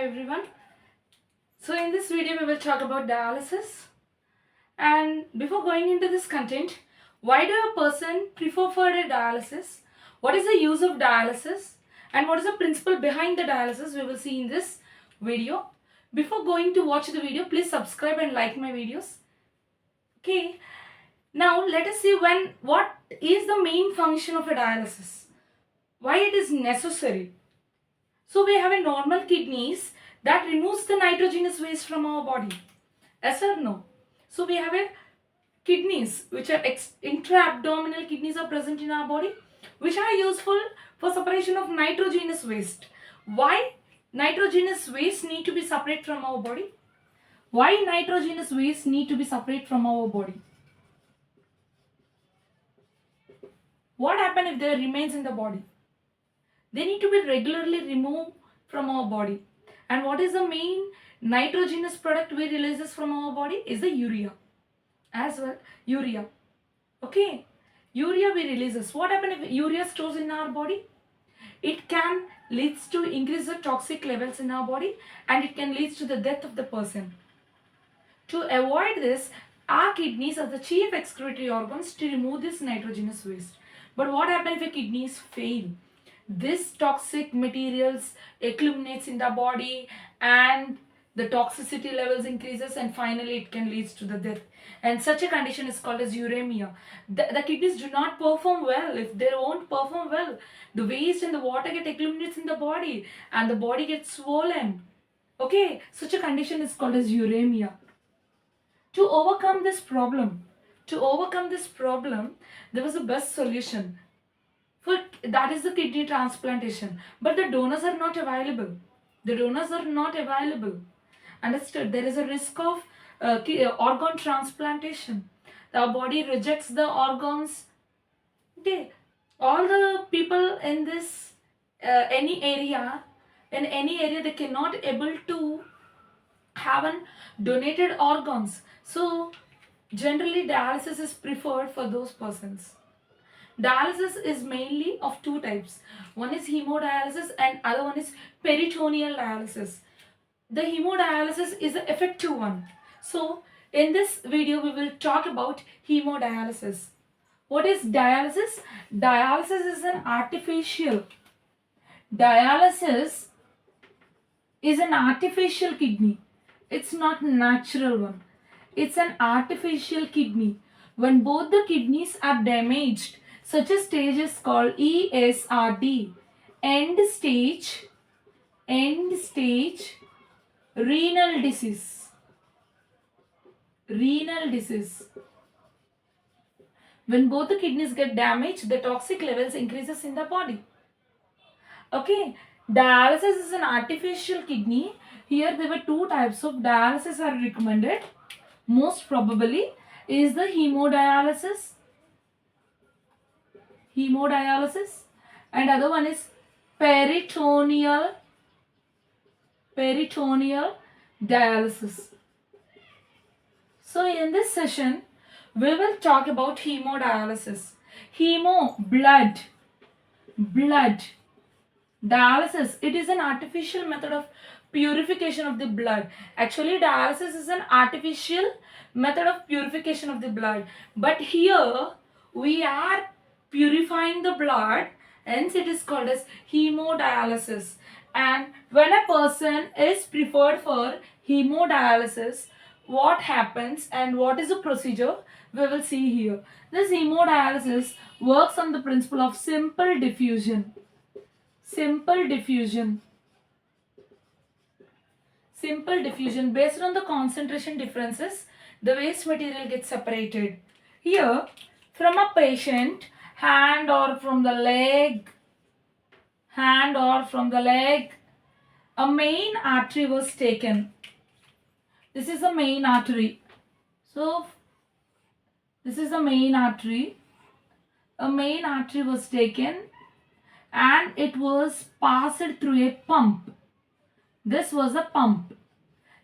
everyone. So in this video we will talk about dialysis. And before going into this content, why do a person prefer for a dialysis? What is the use of dialysis? And what is the principle behind the dialysis? We will see in this video. Before going to watch the video, please subscribe and like my videos. Okay. Now let us see what is the main function of a dialysis. Why it is necessary. So we have a normal kidneys that removes the nitrogenous waste from our body. Yes or no? So we have a kidneys which are intra-abdominal kidneys are present in our body, which are useful for separation of nitrogenous waste. Why nitrogenous waste need to be separate from our body? Why nitrogenous waste need to be separate from our body? What happens if they remains in the body? They need to be regularly removed from our body. And what is the main nitrogenous product we releases from our body is the urea. As well, urea. Okay. Urea we releases. What happens if urea stores in our body? It can leads to increase the toxic levels in our body and it can lead to the death of the person. To avoid this, our kidneys are the chief excretory organs to remove this nitrogenous waste. But what happens if a kidneys fail? This toxic materials accumulates in the body and the toxicity levels increases and finally it can lead to the death. And such a condition is called as uremia. The kidneys do not perform well. If they won't perform well, the waste and the water get accumulates in the body and the body gets swollen. Okay, such a condition is called as uremia. To overcome this problem, there was a best solution. That is the kidney transplantation. But the donors are not available. Understood? There is a risk of organ transplantation. The body rejects the organs. Okay. All the people in this any area, they cannot able to have an donated organs. So generally dialysis is preferred for those persons. Dialysis is mainly of two types. One is haemodialysis and other one is peritoneal dialysis. The haemodialysis is the effective one. So in this video we will talk about haemodialysis. What is dialysis? Dialysis is an artificial kidney. It's not natural one. It's an artificial kidney. When both the kidneys are damaged, such a stage is called ESRD, end stage renal disease. When both the kidneys get damaged, the toxic levels increases in the body. Okay, dialysis is an artificial kidney. Here there were two types of dialysis are recommended. Most probably is the hemodialysis and other one is peritoneal dialysis. So in this session we will talk about hemodialysis. Blood dialysis, it is an artificial method of purification of the blood. Actually dialysis is an artificial method of purification of the blood, but here we are purifying the blood, hence it is called as hemodialysis. And when a person is preferred for hemodialysis, what happens and what is the procedure we will see here. This hemodialysis works on the principle of simple diffusion based on the concentration differences. The waste material gets separated. Here from a patient hand or from the leg, a main artery was taken. This is the main artery. So this is the main artery. A main artery was taken and it was passed through a pump. This was a pump.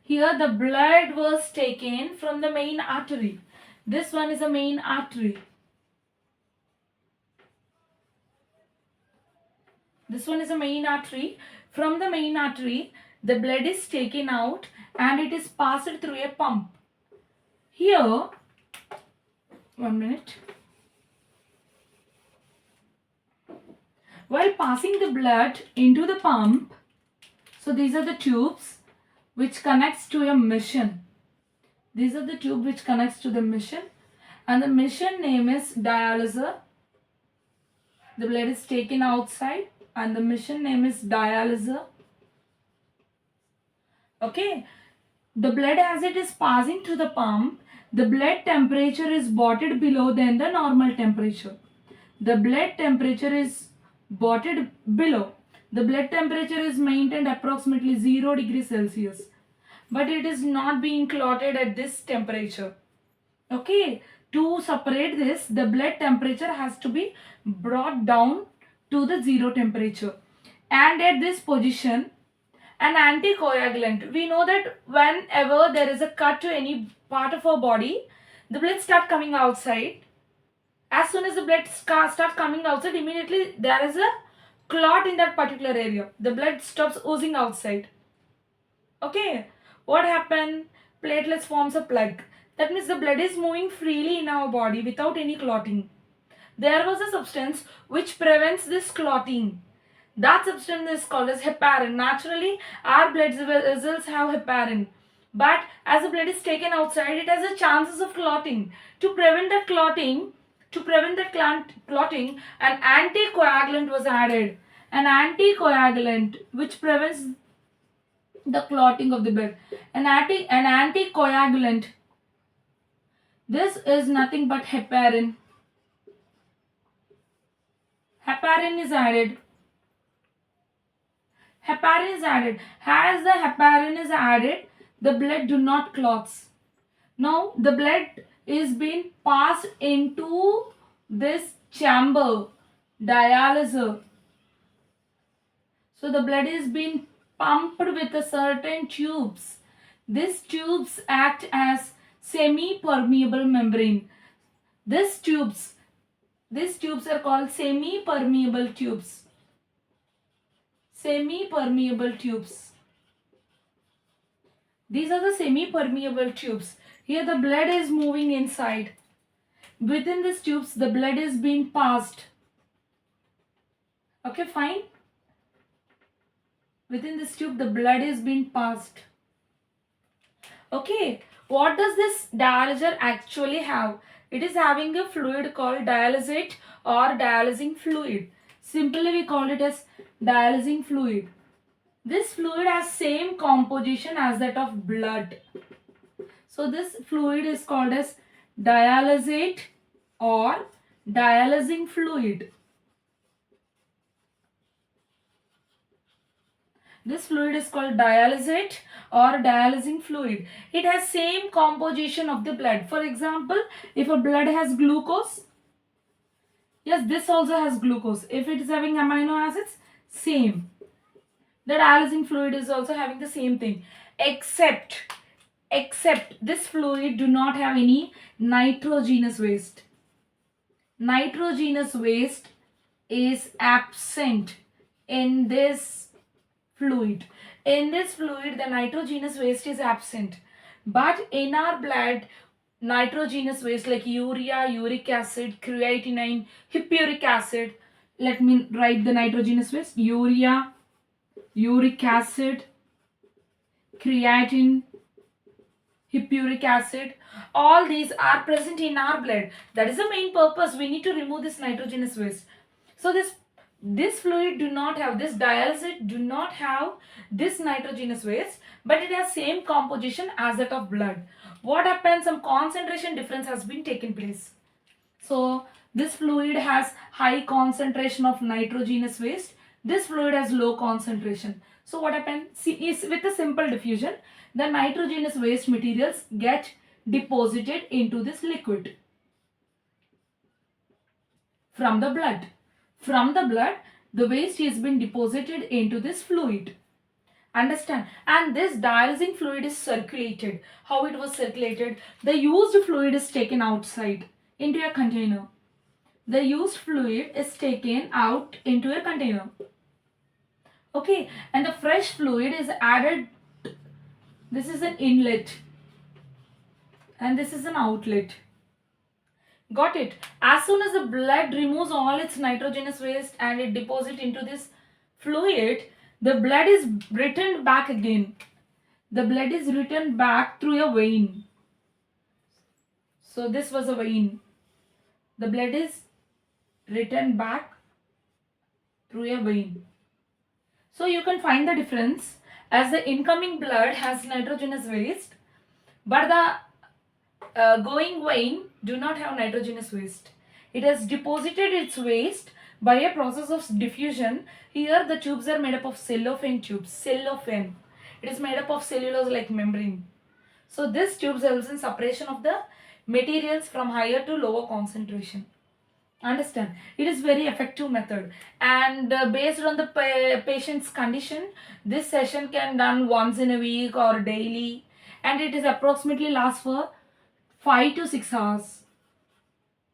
Here the blood was taken from the main artery. This one is a main artery. This one is a main artery. From the main artery, the blood is taken out and it is passed through a pump. Here, 1 minute. While passing the blood into the pump, so these are the tubes which connects to a machine. These are the tube which connects to the machine, and the machine name is dialyzer. The blood is taken outside and the machine name is dialyzer. Okay, the blood as it is passing through the pump, the blood temperature is brought below than the normal temperature. The blood temperature is brought below. The blood temperature is maintained approximately 0 degrees Celsius, but it is not being clotted at this temperature. Okay, to separate this, the blood temperature has to be brought down to the 0 temperature, and at this position an anticoagulant. We know that whenever there is a cut to any part of our body, the blood start coming outside. As soon as the blood starts coming outside, immediately there is a clot in that particular area. The blood stops oozing outside. Okay, what happened? Platelets forms a plug. That means the blood is moving freely in our body without any clotting. There was a substance which prevents this clotting. That substance is called as heparin. Naturally, our blood vessels have heparin. But as the blood is taken outside, it has a chances of clotting. To prevent that clotting, an anticoagulant was added. An anticoagulant which prevents the clotting of the blood. An anticoagulant. This is nothing but heparin. Heparin is added. Heparin is added. As the heparin is added, the blood do not clots. Now the blood is being passed into this chamber, dialyzer. So the blood is being pumped with a certain tubes. These tubes act as semi-permeable membrane. These tubes are called semi-permeable tubes. Semi-permeable tubes. These are the semi-permeable tubes. Here the blood is moving inside. Within these tubes, the blood is being passed. Okay, fine. Within this tube, the blood is being passed. Okay, what does this dialyzer actually have? It is having a fluid called dialysate or dialysing fluid. Simply we call it as dialysing fluid. This fluid has same composition as that of blood. So this fluid is called as dialysate or dialysing fluid. This fluid is called dialysate or dialysing fluid. It has same composition of the blood. For example, if a blood has glucose, yes, this also has glucose. If it is having amino acids, same. The dialysing fluid is also having the same thing. Except this fluid do not have any nitrogenous waste. Nitrogenous waste is absent in this fluid. In this fluid, the nitrogenous waste is absent. But in our blood, nitrogenous waste like urea, uric acid, creatinine, hippuric acid. Let me write the nitrogenous waste. Urea, uric acid, creatinine, hippuric acid. All these are present in our blood. That is the main purpose. We need to remove this nitrogenous waste. So this fluid do not have, this dialysate do not have this nitrogenous waste, but it has same composition as that of blood. What happens? Some concentration difference has been taken place. So this fluid has high concentration of nitrogenous waste. This fluid has low concentration. So what happens? See, is with a simple diffusion, the nitrogenous waste materials get deposited into this liquid from the blood. From the blood, the waste has been deposited into this fluid. Understand? And this dialysing fluid is circulated. How it was circulated? The used fluid is taken outside into a container. The used fluid is taken out into a container. Okay, and the fresh fluid is added. This is an inlet and this is an outlet. Got it? As soon as the blood removes all its nitrogenous waste and it deposits into this fluid, the blood is returned back again. The blood is returned back through a vein. So this was a vein. The blood is returned back through a vein. So you can find the difference as the incoming blood has nitrogenous waste, but the going vein do not have nitrogenous waste. It has deposited its waste by a process of diffusion. Here the tubes are made up of cellophane tubes. Cellophane. It is made up of cellulose like membrane. So this tubes helps in separation of the materials from higher to lower concentration. Understand? It is very effective method, and based on the patient's condition, this session can done once in a week or daily, and it is approximately lasts for 5 to 6 hours.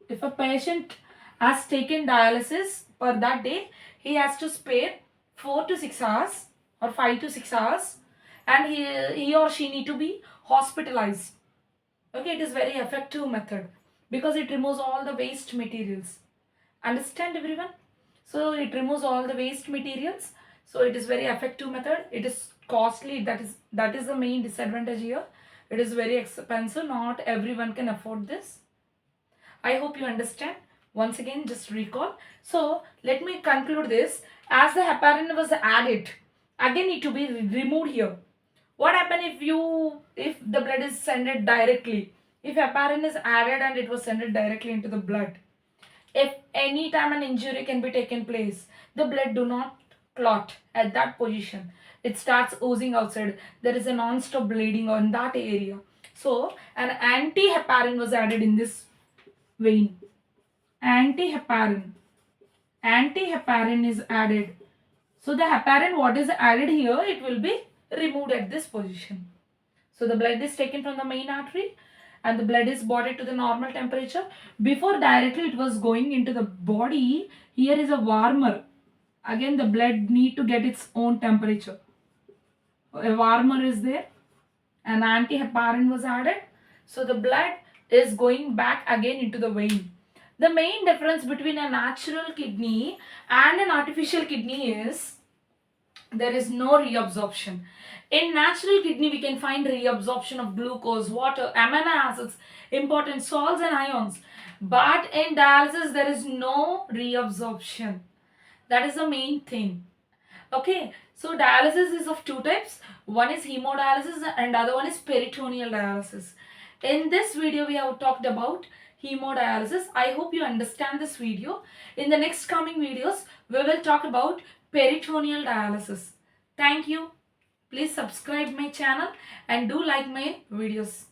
If a patient has taken dialysis per that day, he has to spare 4 to 6 hours or 5 to 6 hours, and he or she need to be hospitalized. Okay, it is very effective method because it removes all the waste materials. Understand everyone? So it removes all the waste materials. So it is very effective method. It is costly. That is the main disadvantage here. It is very expensive. Not everyone can afford this. I hope you understand. Once again, just recall. So let me conclude this. As the heparin was added, again need to be removed here. What happen if the blood is sent directly? If heparin is added and it was sent directly into the blood, if any time an injury can be taken place, the blood do not clot at that position. It starts oozing outside. There is a non-stop bleeding on that area. So an anti-heparin was added in this vein. Anti-heparin. Anti-heparin is added. So the heparin what is added here, it will be removed at this position. So the blood is taken from the main artery and the blood is brought to the normal temperature. Before directly it was going into the body, here is a warmer. Again the blood need to get its own temperature. A warmer is there. An anti-heparin was added. So the blood is going back again into the vein. The main difference between a natural kidney and an artificial kidney is there is no reabsorption. In natural kidney, we can find reabsorption of glucose, water, amino acids, important salts and ions. But in dialysis, there is no reabsorption. That is the main thing. Okay, so dialysis is of two types. One is haemodialysis and other one is peritoneal dialysis. In this video, we have talked about haemodialysis. I hope you understand this video. In the next coming videos, we will talk about peritoneal dialysis. Thank you. Please subscribe my channel and do like my videos.